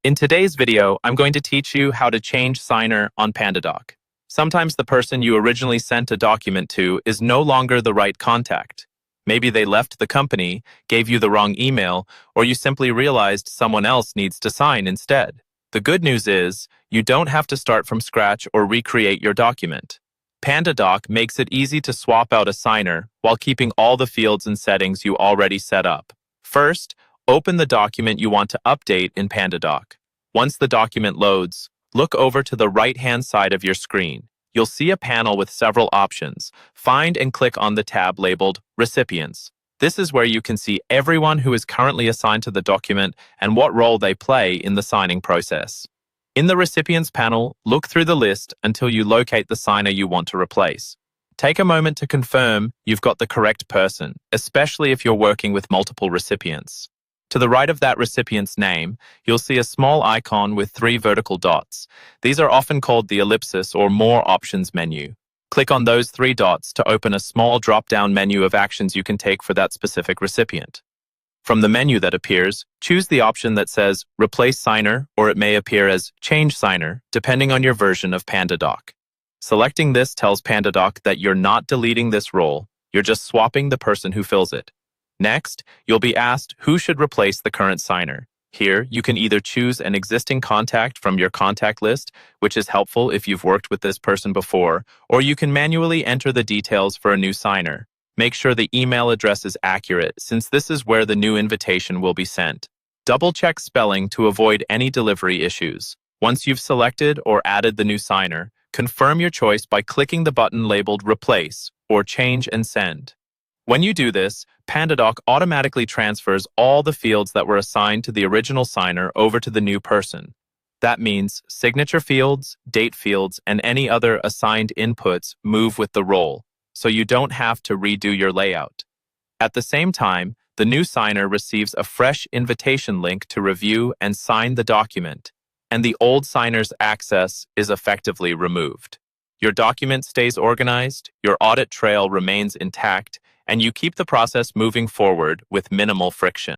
In today's video, I'm going to teach you how to change signer on Pandadoc. Sometimes the person you originally sent a document to is no longer the right contact. Maybe they left the company, gave you the wrong email, or you simply realized someone else needs to sign instead. The good news is, you don't have to start from scratch or recreate your document. Pandadoc makes it easy to swap out a signer while keeping all the fields and settings you already set up. First, open the document you want to update in Pandadoc. Once the document loads, look over to the right-hand side of your screen. You'll see a panel with several options. Find and click on the tab labeled Recipients. This is where you can see everyone who is currently assigned to the document and what role they play in the signing process. In the Recipients panel, look through the list until you locate the signer you want to replace. Take a moment to confirm you've got the correct person, especially if you're working with multiple recipients. To the right of that recipient's name, you'll see a small icon with 3 vertical dots. These are often called the ellipsis or More Options menu. Click on those 3 dots to open a small drop-down menu of actions you can take for that specific recipient. From the menu that appears, choose the option that says Replace Signer, or it may appear as Change Signer, depending on your version of Pandadoc. Selecting this tells Pandadoc that you're not deleting this role, you're just swapping the person who fills it. Next, you'll be asked who should replace the current signer. Here, you can either choose an existing contact from your contact list, which is helpful if you've worked with this person before, or you can manually enter the details for a new signer. Make sure the email address is accurate, since this is where the new invitation will be sent. Double-check spelling to avoid any delivery issues. Once you've selected or added the new signer, confirm your choice by clicking the button labeled Replace or Change and Send. When you do this, Pandadoc automatically transfers all the fields that were assigned to the original signer over to the new person. That means signature fields, date fields, and any other assigned inputs move with the role, so you don't have to redo your layout. At the same time, the new signer receives a fresh invitation link to review and sign the document, and the old signer's access is effectively removed. Your document stays organized, your audit trail remains intact, and you keep the process moving forward with minimal friction.